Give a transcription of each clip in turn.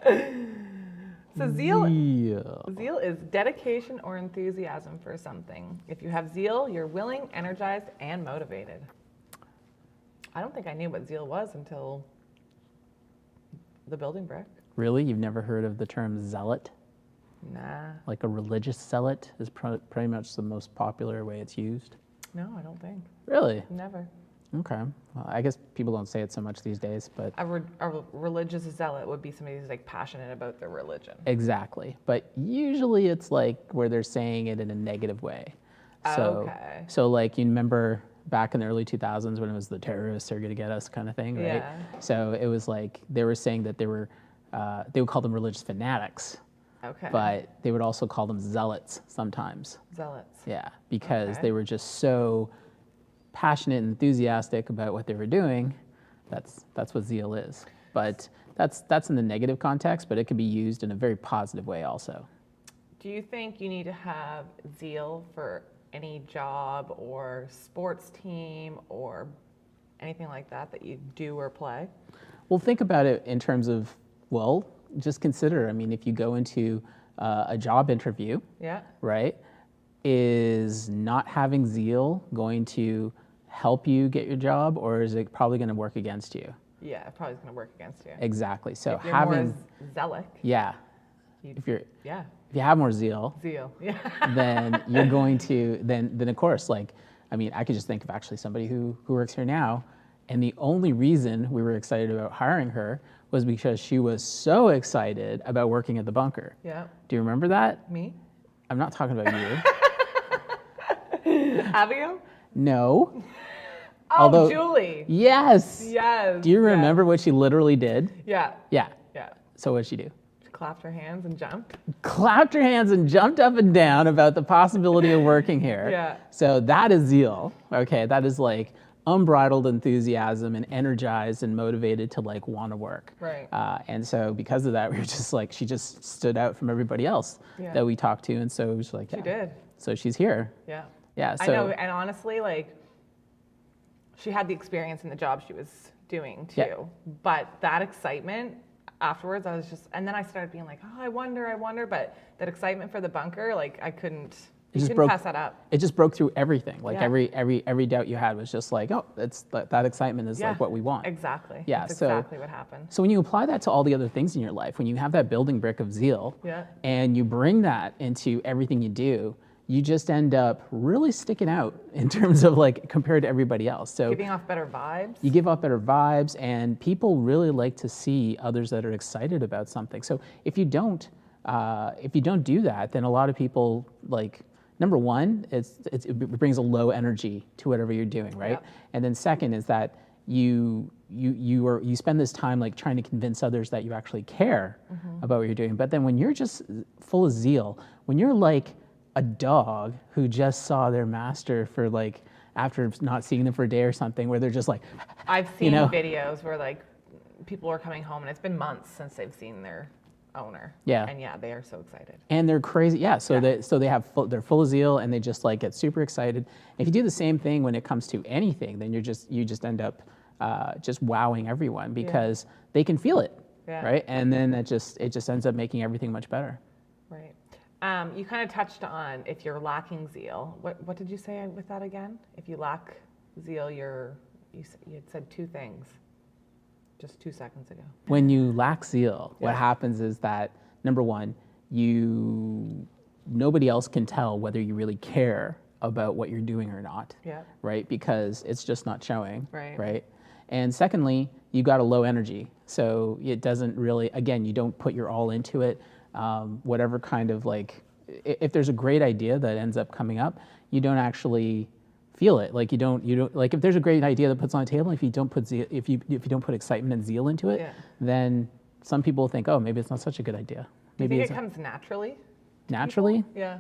So zeal Zeal. zeal is dedication or enthusiasm for something. If you have zeal, you're willing, energized, and motivated. I don't think I knew what zeal was until the building brick. Really? You've never heard of the term zealot? Nah. Like a religious zealot is pretty much the most popular way it's used. No, I don't think. Really? Never. Okay. Well, I guess people don't say it so much these days, but A religious zealot would be somebody who's like passionate about their religion. exactly. But usually it's like where they're saying it in a negative way. So, Okay. so like you remember back in the early 2000s when it was the terrorists are going to get us kind of thing, right? Yeah. So it was like they were saying that they would call them religious fanatics, Okay. but they would also call them zealots sometimes. Zealots. Yeah, because Okay. they were just so passionate and enthusiastic about what they were doing. That's what zeal is. But that's in the negative context, but it can be used in a very positive way also. Do you think you need to have zeal for any job or sports team or anything like that you do or play? Well, think about it in terms of, well, just consider, I mean, if you go into a job interview, Yeah. right, is not having zeal going to help you get your job, or is it probably going to work against you? Yeah, it probably is going to work against you. Exactly. So If you're having, more zealot. yeah, You- if you Yeah. have more zeal, Zeal. Yeah. then you're going to then of course, like, I mean, I could just think of actually somebody who works here now, and the only reason we were excited about hiring her was because she was so excited about working at the bunker. Yeah. Do you remember that? Me? I'm not talking about you. Abigail? No. Oh, Although- Julie. Yes. Yes. Do you yes. remember what she literally did? Yeah. Yeah. Yeah. So what did she do? She clapped her hands and jumped. Clapped her hands and jumped up and down about the possibility of working here. Yeah. So that is zeal. Okay, that is like unbridled enthusiasm and energized and motivated to like want to work. Right. And so because of that, we were just like, she just stood out from everybody else Yeah. that we talked to, and so it was like, She yeah. did. So she's here. Yeah. Yeah. So I know, and honestly, like, she had the experience in the job she was doing too. Yeah. But that excitement afterwards, I was just, and then I started being like, oh, I wonder. But that excitement for the bunker, like, I couldn't, you couldn't pass that up. It just broke through everything. Like Yeah. every doubt you had was just like, oh, that excitement is Yeah. like what we want. Exactly. Yeah, That's so- exactly what happened. So when you apply that to all the other things in your life, when you have that building brick of zeal, Yeah. and you bring that into everything you do, you just end up really sticking out in terms of like compared to everybody else. So Giving off better vibes. you give off better vibes, and people really like to see others that are excited about something. So if you don't do that, then a lot of people, like, number one, it brings a low energy to whatever you're doing, right? Yep. And then second is that you spend this time like trying to convince others that you actually care about what you're doing. But then when you're just full of zeal, when you're like a dog who just saw their master for like after not seeing them for a day or something, where they're just like, I've seen know? videos where like people are coming home and it's been months since they've seen their owner. Yeah. And yeah, they are so excited. and they're crazy. Yeah. So Yeah. they're full of zeal, and they just like get super excited. If you do the same thing when it comes to anything, then you just end up just wowing everyone because they can feel it, Yeah. right? And then it just ends up making everything much better. Right. You kind of touched on if you're lacking zeal. What did you say with that again? If you lack zeal, you had said two things just 2 seconds ago. When you lack zeal, what Yeah. happens is that, number one, nobody else can tell whether you really care about what you're doing or not, Yeah. right? Because it's just not showing, Right. right? And secondly, you got a low energy. So it doesn't really, again, you don't put your all into it. Whatever kind of like, if there's a great idea that ends up coming up, you don't actually feel it. Like you don't like if there's a great idea that puts on a table, if you don't put zeal, if you don't put excitement and zeal into it, Yeah. then some people think, oh, maybe it's not such a good idea. Do you Maybe think it's it comes naturally? to naturally. people? Yeah.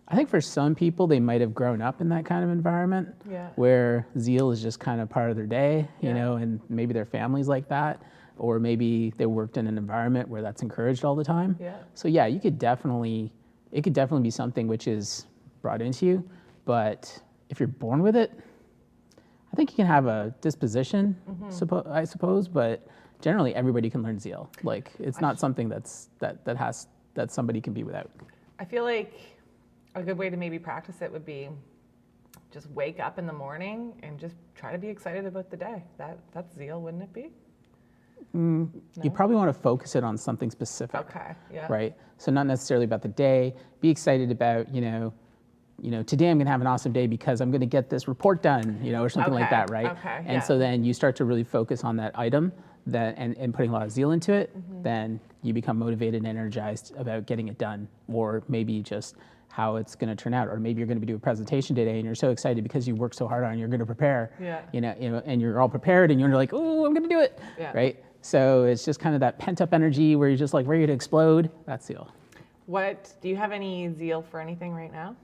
I think for some people, they might have grown up in that kind of environment Yeah. where zeal is just kind of part of their day, you Yeah. know, and maybe their family's like that, or maybe they worked in an environment where that's encouraged all the time. Yeah. So yeah, it could definitely be something which is brought into you, but if you're born with it, I think you can have a disposition, I suppose, but generally everybody can learn Zeal. Like it's not something that somebody can be without. I feel like a good way to maybe practice it would be just wake up in the morning and just try to be excited about the day. That's Zeal, wouldn't it be? You probably want to focus it on something specific. Okay, yeah. Right? So not necessarily about the day. Be excited about, today I'm going to have an awesome day because I'm going to get this report done, or something like that, right? Okay, and so then you start to really focus on that item and putting a lot of zeal into it, then you become motivated and energized about getting it done, or maybe just how it's going to turn out, or maybe you're going to do a presentation today and you're so excited because you worked so hard on it, you're going to prepare, and you're all prepared and you're like, oh, I'm going to do it, right? So it's just kind of that pent up energy where you're just like ready to explode. That's Zeal. Do you have any Zeal for anything right now?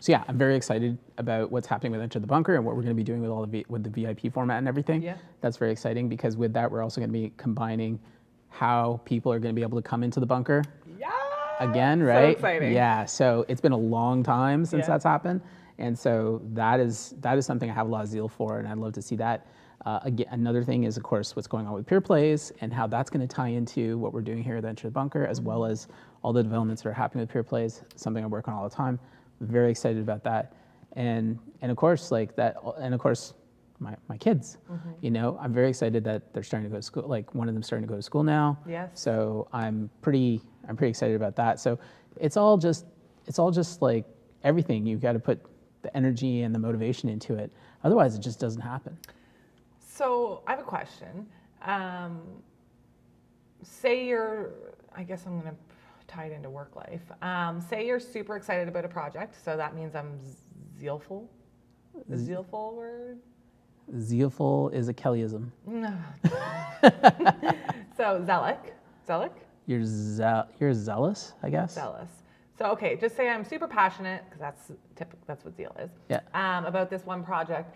So yeah, I'm very excited about what's happening with Enter the Bunker and what we're going to be doing with the VIP format and everything. Yeah. That's very exciting because with that, we're also going to be combining how people are going to be able to come into the bunker. Yeah. Again, right? So exciting. Yeah. So it's been a long time since that's happened. And so that is something I have a lot of zeal for, and I'd love to see that. Again, another thing is, of course, what's going on with Peer Plays and how that's going to tie into what we're doing here at Enter the Bunker, as well as all the developments that are happening with Peer Plays, something I work on all the time. Very excited about that. And of course, like that, and of course, my kids, I'm very excited that they're starting to go to school. Like one of them's starting to go to school now. Yes. So I'm pretty excited about that. So it's all just like everything. You've got to put the energy and the motivation into it. Otherwise, it just doesn't happen. So I have a question. I guess I'm going to tie it into work life. Say you're super excited about a project. So that means I'm zealful. Is zealful a word? Zealful is a Kellyism. No. So zealous? You're zealous, I guess. Zealous. So okay, just say I'm super passionate, because that's what zeal is. Yeah. About this one project,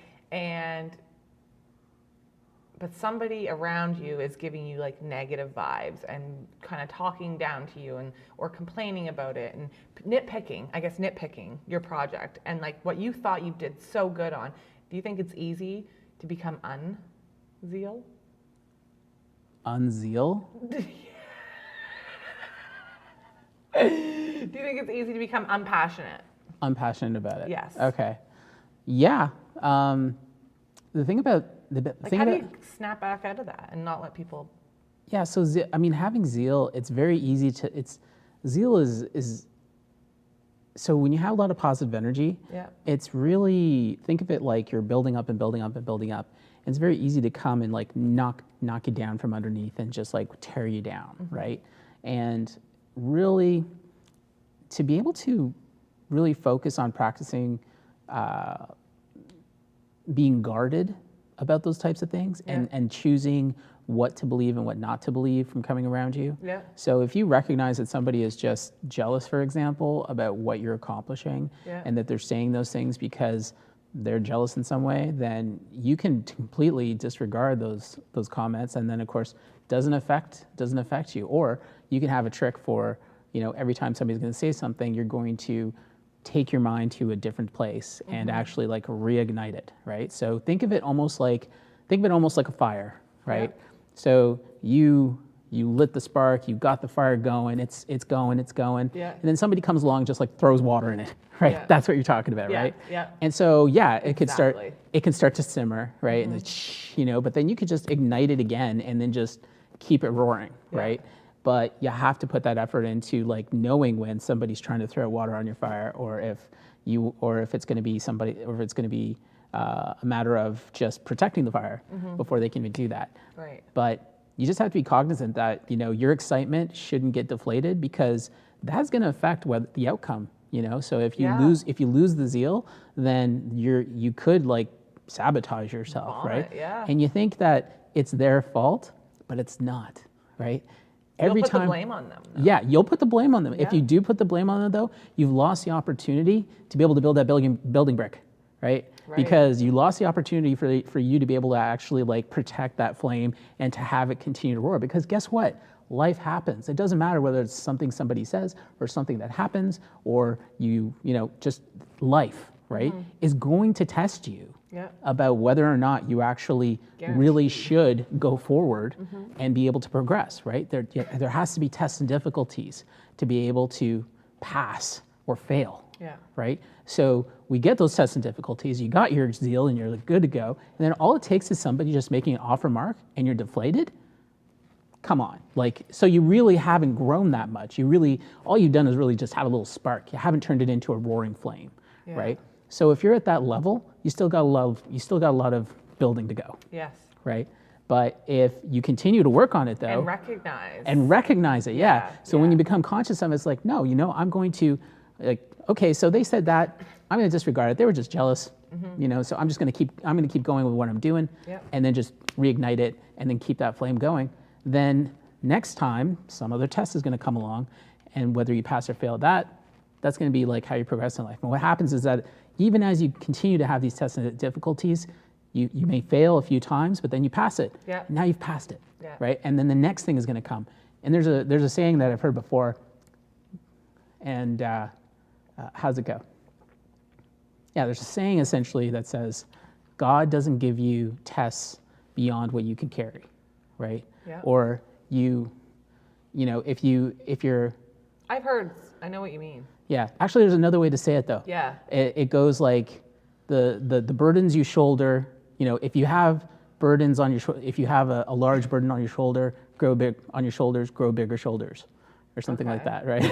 but somebody around you is giving you like negative vibes and kind of talking down to you or complaining about it and nitpicking your project and like what you thought you did so good on. Do you think it's easy to become unzeal? Unzeal? Do you think it's easy to become unpassionate? Unpassionate about it. Yes. Okay. Yeah. The thing about how do you snap back out of that and not let people? Yeah. So having zeal, it's very easy to. Zeal is. So when you have a lot of positive energy, it's really, think of it like you're building up and building up and building up. And it's very easy to come and like knock you down from underneath and just like tear you down, right? And really, to be able to really focus on practicing being guarded about those types of things and choosing what to believe and what not to believe from coming around you. Yeah. So if you recognize that somebody is just jealous, for example, about what you're accomplishing and that they're saying those things because they're jealous in some way, then you can completely disregard those comments, and then of course doesn't affect you. Or you can have a trick for, every time somebody's going to say something, you're going to take your mind to a different place and actually like reignite it, right? So think of it almost like a fire, right? Yeah. So you lit the spark, you got the fire going, it's going, Yeah. and then somebody comes along, just like throws water in it, right? Yeah. That's what you're talking about, Yeah. right? Yeah. And so it Exactly. can start to simmer, right? And but then you could just ignite it again and then just keep it roaring, right? But you have to put that effort into like knowing when somebody's trying to throw water on your fire, or if it's going to be a matter of just protecting the fire before they can even do that. Right. But you just have to be cognizant that your excitement shouldn't get deflated, because that's going to affect the outcome. So if you lose the zeal, then you could like sabotage yourself, right? Yeah. And you think that it's their fault, but it's not, right? You'll put the blame on them, though. Yeah, you'll put the blame on them. Yeah. If you do put the blame on them, though, you've lost the opportunity to be able to build that building brick, right? Because you lost the opportunity for you to be able to actually like protect that flame and to have it continue to roar. Because guess what? Life happens. It doesn't matter whether it's something somebody says or something that happens, or just life, right? Is going to test you. Yeah. about whether or not you actually really should go forward and be able to progress, right? There has to be tests and difficulties to be able to pass or fail, Yeah. right? So we get those tests and difficulties, you got your zeal and you're like good to go, and then all it takes is somebody just making an off remark and you're deflated. Come on, like, so you really haven't grown that much. All you've done is really just have a little spark. You haven't turned it into a roaring flame, right? So if you're at that level, you still got a lot of building to go. Yes. Right? But if you continue to work on it though. And recognize. It, yeah. So when you become conscious of it, it's like, no, I'm going to, like, okay, so they said that, I'm going to disregard it. They were just jealous, so I'm going to keep going with what I'm doing, and then just reignite it and then keep that flame going. Then next time some other test is going to come along, and whether you pass or fail that's going to be like how you progress in life. And what happens is that even as you continue to have these tests and difficulties, you may fail a few times, but then you pass it. Yeah. Now you've passed it, right? And then the next thing is going to come. And there's a saying that I've heard before, and how's it go? Yeah, there's a saying essentially that says, God doesn't give you tests beyond what you can carry, right? Yeah. Or if you're. I know what you mean. Yeah, actually, there's another way to say it though. Yeah. It goes like the burdens you shoulder. If you have burdens on your if you have a large burden on your shoulder, grow bigger shoulders, or something like that, right?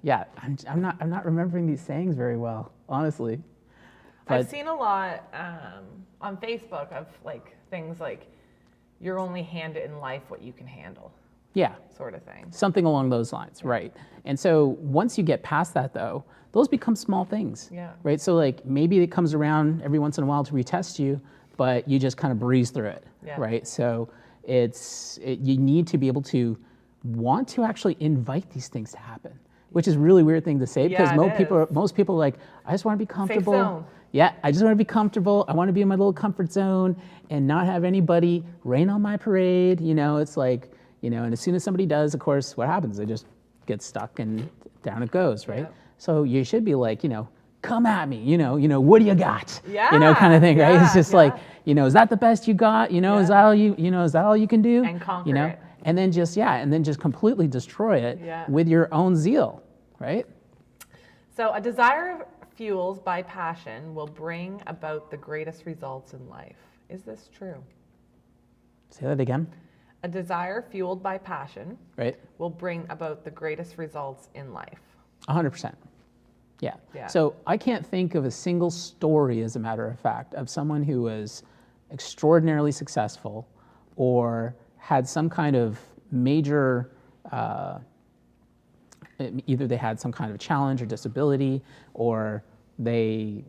Yeah. And I'm not remembering these sayings very well, honestly. But I've seen a lot on Facebook of like things like, you're only handed in life what you can handle. Yeah. Sort of thing. Something along those lines, right. And so once you get past that though, those become small things, right? So like maybe it comes around every once in a while to retest you, but you just kind of breeze through it, right? So you need to be able to want to actually invite these things to happen, which is a really weird thing to say because most people are like, I just want to be comfortable. Safe zone. Yeah, I just want to be comfortable. I want to be in my little comfort zone and not have anybody rain on my parade. It's like, and as soon as somebody does, of course, what happens? They just get stuck and down it goes, right? Yeah. So you should be like, come at me, what do you got? Yeah. Kind of thing, right? It's just like, is that the best you got? Is that all is that all you can do? And conquer it. And then just completely destroy it with your own zeal, right? So a desire fueled by passion will bring about the greatest results in life. Is this true? Say that again. A desire fueled by passion, right, will bring about the greatest results in life. 100%. Yeah. So I can't think of a single story, as a matter of fact, of someone who was extraordinarily successful or had some kind of major, either they had some kind of challenge or disability, or they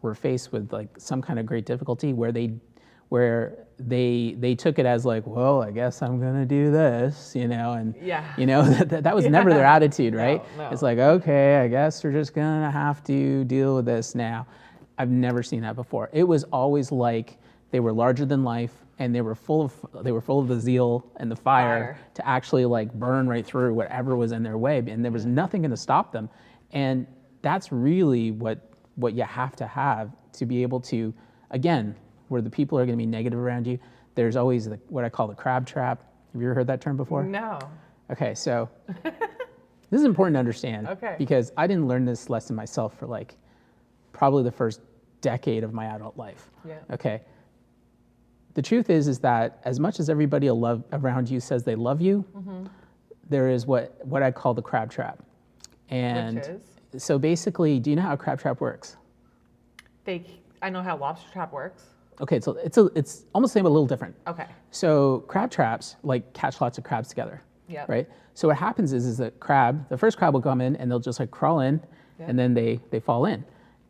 were faced with like some kind of great difficulty where they took it as like, well, I guess I'm gonna do this, and that was never their attitude, right? No. It's like, okay, I guess we're just gonna have to deal with this now. I've never seen that before. It was always like they were larger than life, and they were full of the zeal and the fire to actually like burn right through whatever was in their way, and there was nothing gonna stop them. And that's really what you have to be able to, again, where the people are going to be negative around you, there's always what I call the crab trap. Have you ever heard that term before? No. Okay, so this is important to understand, because I didn't learn this lesson myself for like probably the first decade of my adult life. Yeah. Okay. The truth is that as much as everybody around you says they love you, there is what I call the crab trap. And which is? So basically, do you know how a crab trap works? I know how lobster trap works. Okay, so it's almost the same, but a little different. Okay. So crab traps like catch lots of crabs together. Yeah. Right. So what happens is that the first crab will come in and they'll just like crawl in, and then they fall in,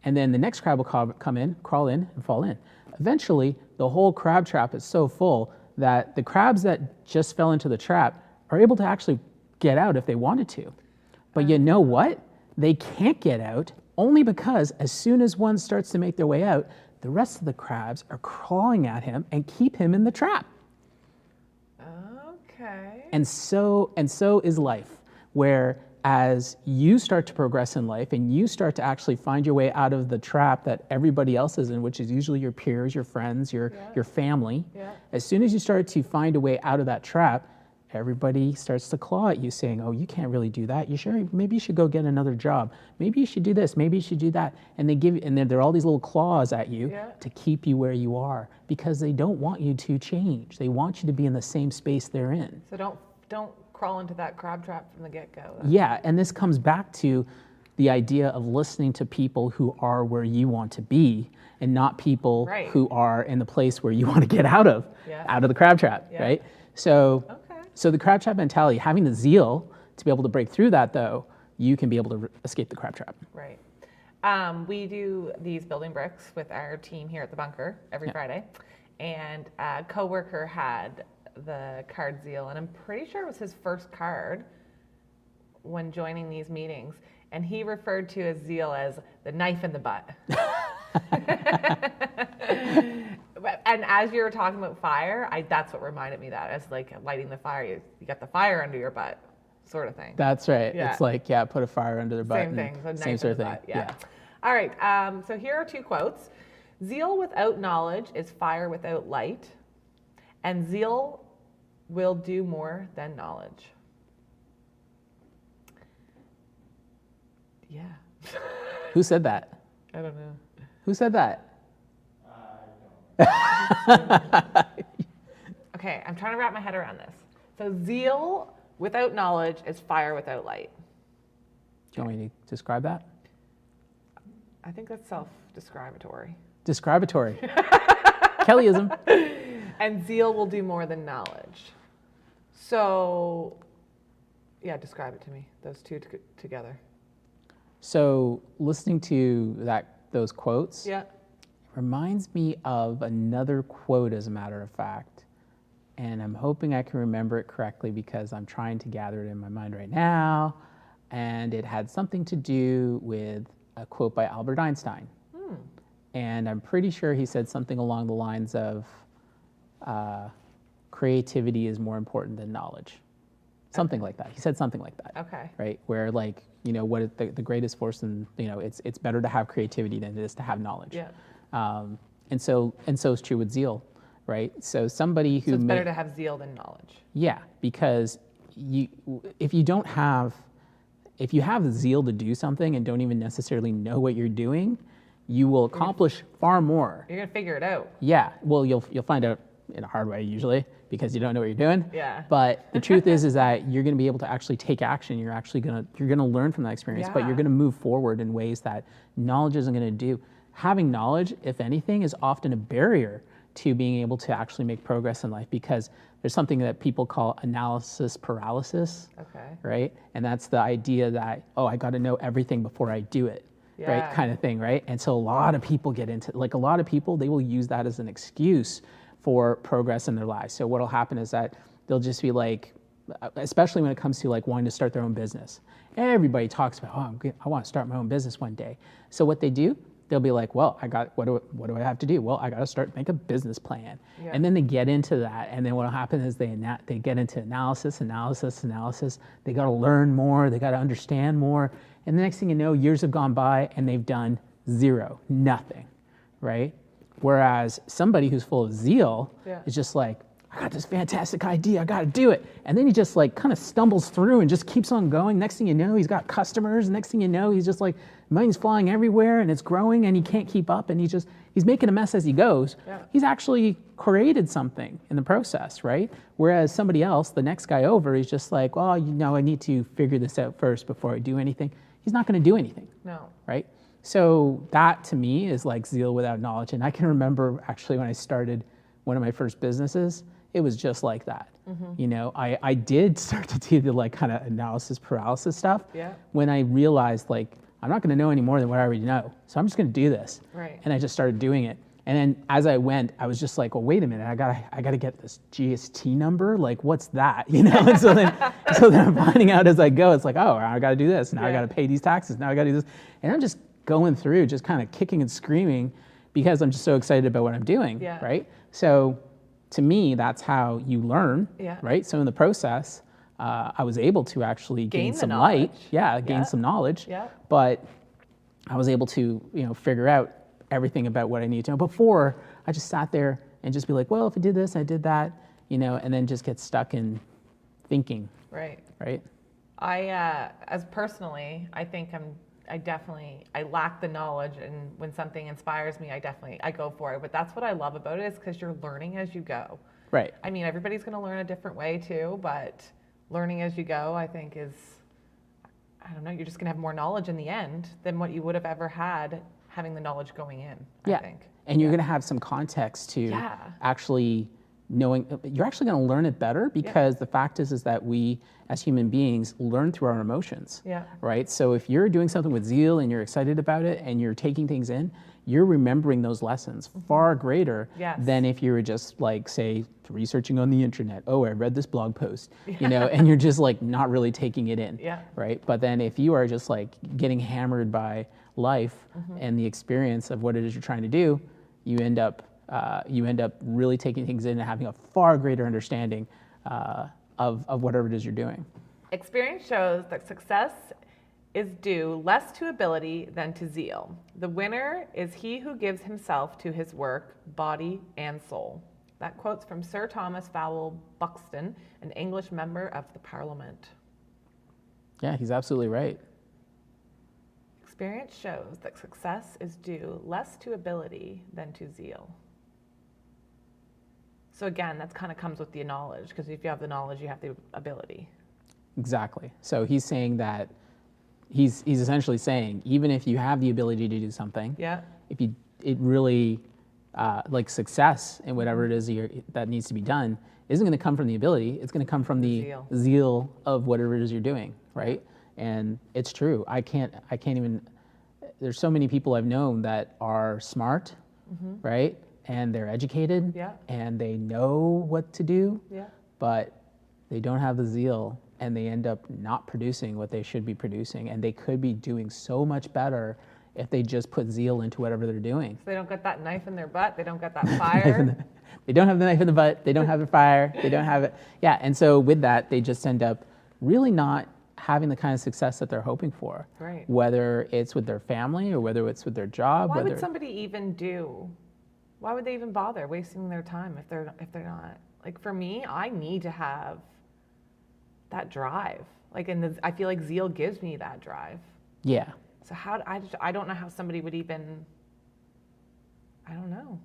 and then the next crab will come in, crawl in, and fall in. Eventually, the whole crab trap is so full that the crabs that just fell into the trap are able to actually get out if they wanted to. But you know what? They can't get out only because as soon as one starts to make their way out, the rest of the crabs are crawling at him and keep him in the trap. Okay. And so is life, where as you start to progress in life and you start to actually find your way out of the trap that everybody else is in, which is usually your peers, your friends, your family, as soon as you start to find a way out of that trap, everybody starts to claw at you saying, oh, you can't really do that. Maybe you should go get another job. Maybe you should do this. Maybe you should do that. And then there are all these little claws at you to keep you where you are because they don't want you to change. They want you to be in the same space they're in. So don't crawl into that crab trap from the get-go. Yeah, and this comes back to the idea of listening to people who are where you want to be and not people who are in the place where you want to get out of the crab trap, right? So the crab trap mentality, having the zeal to be able to break through that, though, you can be able to escape the crab trap. Right. We do these building bricks with our team here at the bunker every Friday, and a coworker had the card Zeal, and I'm pretty sure it was his first card when joining these meetings, and he referred to his Zeal as the knife in the butt. And as you were talking about fire, that's what reminded me of that. It's like lighting the fire. You got the fire under your butt, sort of thing. That's right. Yeah. It's like, put a fire under their butt. Same thing. So same sort of thing. Yeah. All right. So here are 2 quotes. Zeal without knowledge is fire without light, and zeal will do more than knowledge. Yeah. Who said that? I don't know. Who said that? Okay, I'm trying to wrap my head around this. So zeal without knowledge is fire without light. Do you want me to describe that? I think that's self-describatory. Describatory. Kellyism. And zeal will do more than knowledge. So, describe it to me, those two together. So listening to those quotes reminds me of another quote, as a matter of fact. And I'm hoping I can remember it correctly because I'm trying to gather it in my mind right now. And it had something to do with a quote by Albert Einstein. And I'm pretty sure he said something along the lines of, creativity is more important than knowledge. Something like that. He said something like that. Okay. Right? Where what the greatest force in, it's better to have creativity than it is to have knowledge. Yeah. And so it's true with zeal, right? So somebody who it's better to have zeal than knowledge. Yeah, because if you have the zeal to do something and don't even necessarily know what you're doing, you will accomplish far more. You're gonna figure it out. Yeah. Well, you'll find out in a hard way usually because you don't know what you're doing. Yeah. But the truth is that you're going to be able to actually take action. You're going to learn from that experience, but you're going to move forward in ways that knowledge isn't going to do. Having knowledge, if anything, is often a barrier to being able to actually make progress in life because there's something that people call analysis paralysis. Okay. Right? And that's the idea that, I got to know everything before I do it. Right? Kind of thing, right? And so a lot of people get into, a lot of people, they will use that as an excuse for progress in their lives. So what'll happen is that they'll just be like, especially when it comes to wanting to start their own business. Everybody talks about, I want to start my own business one day. So what they do, they'll be like, well, what do I have to do? Well, I got to make a business plan. Yeah. And then they get into that. And then what'll happen is they get into analysis. They got to learn more. They got to understand more. And the next thing you know, years have gone by and they've done nothing, right? Whereas somebody who's full of zeal is just like, I got this fantastic idea, I got to do it. And then he just kind of stumbles through and just keeps on going. Next thing you know, he's got customers. Next thing you know, he's just money's flying everywhere and it's growing and he can't keep up and he's making a mess as he goes. Yeah. He's actually created something in the process, right? Whereas somebody else, the next guy over, is just like, I need to figure this out first before I do anything. He's not going to do anything. No. Right? So that to me is like zeal without knowledge. And I can remember actually when I started one of my first businesses, it was just like that. Mm-hmm. I did start to do the kind of analysis paralysis stuff when I realized I'm not going to know any more than what I already know. So I'm just going to do this. Right. And I just started doing it. And then as I went, I was just like, well, wait a minute, I gotta get this GST number. What's that? And so then I'm finding out as I go, it's like, I gotta do this. Now I gotta pay these taxes. Now I gotta do this. And I'm just going through, just kind of kicking and screaming because I'm just so excited about what I'm doing, right? So to me, that's how you learn, right? So in the process, I was able to actually gain Gain the some light. knowledge. Yeah, gain Yeah. some knowledge. Yeah. But I was able to, figure out everything about what I needed to know. Before, I just sat there and just be like, well, if I did this, I did that, and then just get stuck in thinking, Right. right? As personally, I think I lack the knowledge, and when something inspires me, I go for it. But that's what I love about it, is because you're learning as you go. Right. I mean, everybody's going to learn a different way too, but learning as you go, I think I don't know, you're just going to have more knowledge in the end than what you would have ever had having the knowledge going in, Yeah. I think. And you're going to have some context to actually knowing, you're actually going to learn it better, because the fact is that we as human beings learn through our emotions, right? So if you're doing something with zeal and you're excited about it and you're taking things in, you're remembering those lessons far greater than if you were just like, say, researching on the internet. Oh, I read this blog post, and you're just like not really taking it in, right? But then if you are just like getting hammered by life and the experience of what it is you're trying to do, you end up really taking things in and having a far greater understanding of whatever it is you're doing. Experience shows that success is due less to ability than to zeal. The winner is he who gives himself to his work, body, and soul. That quote's from Sir Thomas Fowell Buxton, an English member of the Parliament. Yeah, he's absolutely right. Experience shows that success is due less to ability than to zeal. So again, that kind of comes with the knowledge, because if you have the knowledge, you have the ability. Exactly. So he's saying that he's essentially saying, even if you have the ability to do something, it really like success in whatever it is that needs to be done isn't going to come from the ability. It's going to come from the zeal of whatever it is you're doing, right? And it's true. I can't even. There's so many people I've known that are smart, right? And they're educated, and they know what to do, but they don't have the zeal, and they end up not producing what they should be producing. And they could be doing so much better if they just put zeal into whatever they're doing. So they don't get that knife in their butt. They don't get that fire. They don't have the knife in the butt. They don't have the fire. They don't have it. Yeah. And so with that, they just end up really not having the kind of success that they're hoping for. Right. Whether it's with their family or whether it's with their job. Why would somebody even why would they even bother wasting their time if they're not? Like for me, I need to have that drive. Like I feel like zeal gives me that drive. Yeah. So I don't know how somebody would even, I don't know,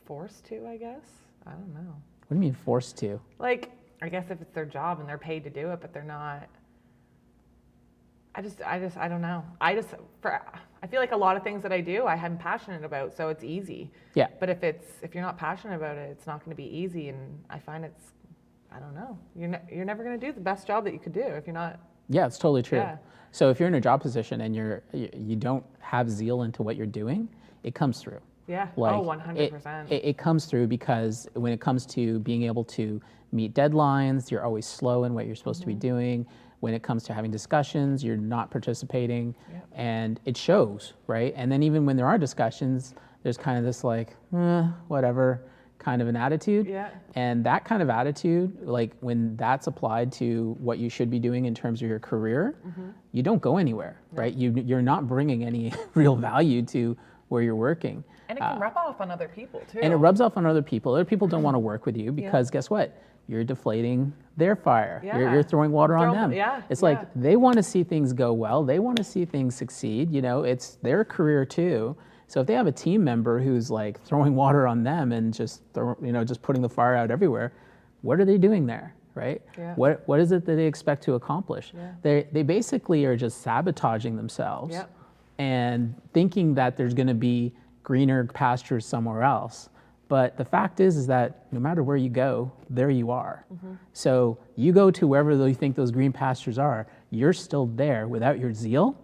forced to, I guess? I don't know. What do you mean forced to? Like, I guess if it's their job and they're paid to do it, but they're not, I don't know. I feel like a lot of things that I do, I'm passionate about, so it's easy. Yeah. But if you're not passionate about it, it's not going to be easy, and I find I don't know. You're never going to do the best job that you could do if you're not. Yeah, it's totally true. Yeah. So if you're in a job position and you don't have zeal into what you're doing, it comes through. Yeah. Like, 100%. It comes through, because when it comes to being able to meet deadlines, you're always slow in what you're supposed to be doing. When it comes to having discussions, you're not participating, and it shows, right? And then even when there are discussions, there's kind of this like, whatever kind of an attitude. Yeah. And that kind of attitude, like when that's applied to what you should be doing in terms of your career, you don't go anywhere, right? You're not bringing any real value to where you're working. And it can rub off on other people too. And it rubs off on other people. Other people don't want to work with you because guess what? You're deflating their fire. You're throwing water on them. It's like they want to see things go well. They want to see things succeed. It's their career too. So if they have a team member who's like throwing water on them and just just putting the fire out everywhere, what are they doing there, right? Yeah. What is it that they expect to accomplish? Yeah. They basically are just sabotaging themselves and thinking that there's going to be greener pastures somewhere else. But the fact is that no matter where you go, there you are. So you go to wherever you think those green pastures are, you're still there. Without your zeal,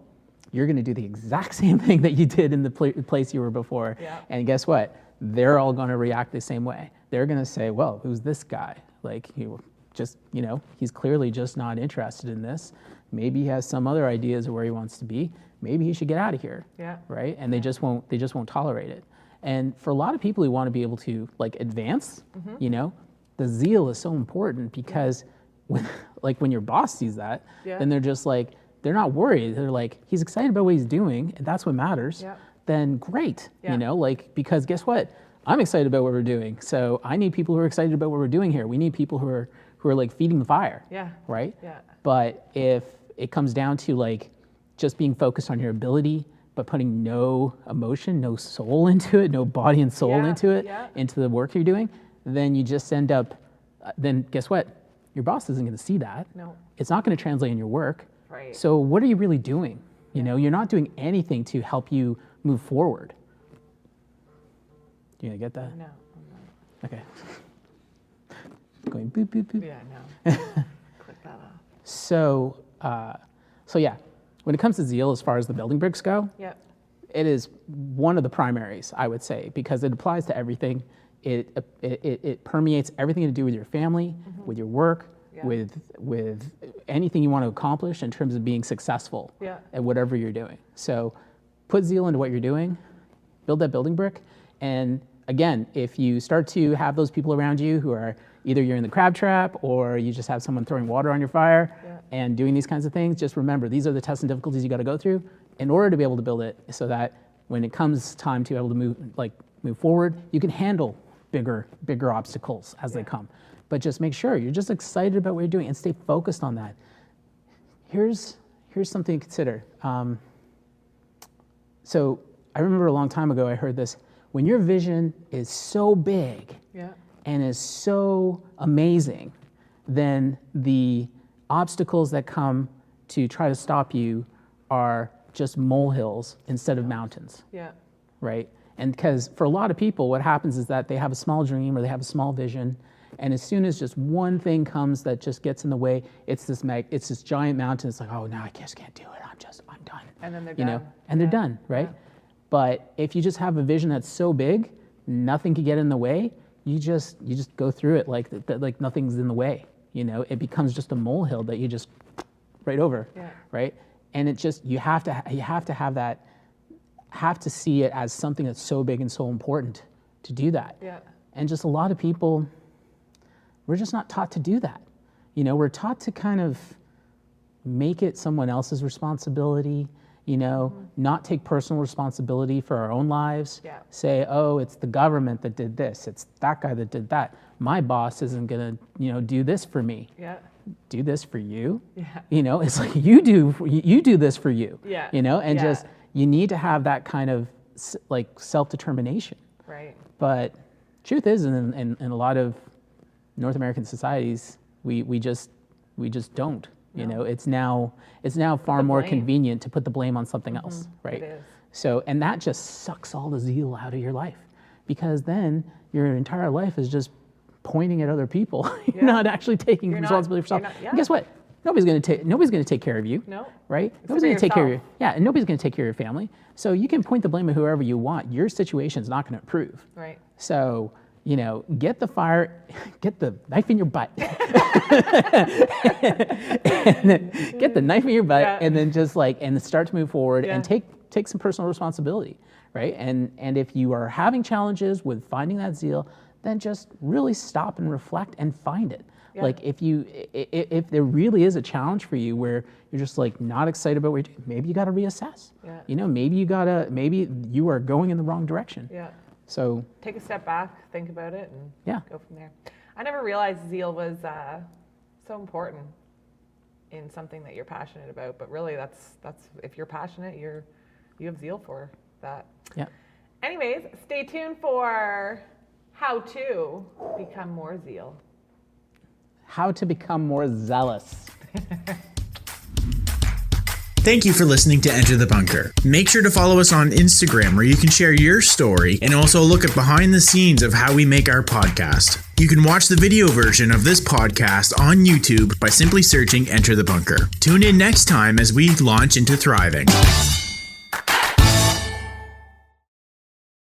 you're going to do the exact same thing that you did in the place you were before. Yeah. And guess what? They're all going to react the same way. They're going to say, well, who's this guy? Like, he's clearly just not interested in this. Maybe he has some other ideas of where he wants to be. Maybe he should get out of here. Yeah. Right? And they just won't tolerate it. And for a lot of people who want to be able to like advance, the zeal is so important because when your boss sees that, Yeah. then they're just like, they're not worried. They're like, he's excited about what he's doing, and that's what matters. Yeah. Then great, Yeah. like, because guess what? I'm excited about what we're doing. So I need people who are excited about what we're doing here. We need people who are like feeding the fire. Yeah. Right? Yeah. But if it comes down to like just being focused on your ability, but putting no emotion, no soul into it, no body and soul Yeah, into it, yeah. into the work you're doing, then you just end up, then guess what? Your boss isn't going to see that. No. It's not going to translate in your work. Right. So what are you really doing? You know, you're not doing anything to help you move forward. Do you get that? No. Okay. Going boop, boop, boop. Yeah, no. Click that off. So yeah, when it comes to Zeal, as far as the building bricks go, Yep. it is one of the primaries, I would say, because it applies to everything. It permeates everything to do with your family, with your work, Yeah. with anything you want to accomplish in terms of being successful Yeah. at whatever you're doing. So put Zeal into what you're doing, build that building brick, and again, if you start to have those people around you who are either you're in the crab trap or you just have someone throwing water on your fire Yeah. and doing these kinds of things, just remember these are the tests and difficulties you got to go through in order to be able to build it, so that when it comes time to be able to move forward, you can handle bigger obstacles as they come. But just make sure you're just excited about what you're doing and stay focused on that. Here's something to consider. So I remember a long time ago I heard this: when your vision is so big Yeah. and is so amazing, then the obstacles that come to try to stop you are just molehills instead of mountains, Yeah. right? And because for a lot of people, what happens is that they have a small dream or they have a small vision, and as soon as just one thing comes that just gets in the way, it's this giant mountain. It's like, oh, no, I just can't do it. I'm done. And then they're You know, done. and they're Yeah. done, right? Yeah. But if you just have a vision that's so big, nothing can get in the way. You just go through it like nothing's in the way. You know, it becomes just a molehill that you just right over, Yeah. right? And it just you have to see it as something that's so big and so important to do that. Yeah. And just a lot of people, we're just not taught to do that. You know, we're taught to kind of make it someone else's responsibility, you know, not take personal responsibility for our own lives. Yeah. Say, oh, it's the government that did this. It's that guy that did that. My boss isn't gonna, do this for me. Yeah. Do this for you. Yeah. You know, it's like you do this for you. Yeah. You know, and Yeah. just you need to have that kind of like self-determination. Right. But truth is, in a lot of North American societies, we just don't. You know, it's now far more blame. convenient to put the blame on something else, right? It is. So, and that just sucks all the zeal out of your life, because then your entire life is just pointing at other people. You're Yeah. not actually taking You're not- responsibility for yourself. you're not- And guess what? Nobody's going to take care of you. No. Right? Except Nobody's for going to take care of you. yourself. Yeah, and nobody's going to take care of your family. So you can point the blame at whoever you want. Your situation's not going to improve. Right. So, get the knife in your butt. And then get the knife in your butt, Yeah. and then just and start to move forward and Yeah. take some personal responsibility, right? And if you are having challenges with finding that zeal, then just really stop and reflect and find it. Yeah. Like if there really is a challenge for you where you're just not excited about what you're doing, maybe you got to reassess. Yeah. Maybe you are going in the wrong direction. Yeah. So Take a step back, think about it, and Yeah. go from there. I never realized zeal was so important in something that you're passionate about, but really that's if you're passionate, you have zeal for that. yeah. Anyways, stay tuned for how to become more zeal. How to become more zealous. Thank you for listening to Enter the Bunker. Make sure to follow us on Instagram, where you can share your story and also look at behind the scenes of how we make our podcast. You can watch the video version of this podcast on YouTube by simply searching Enter the Bunker. Tune in next time as we launch into thriving.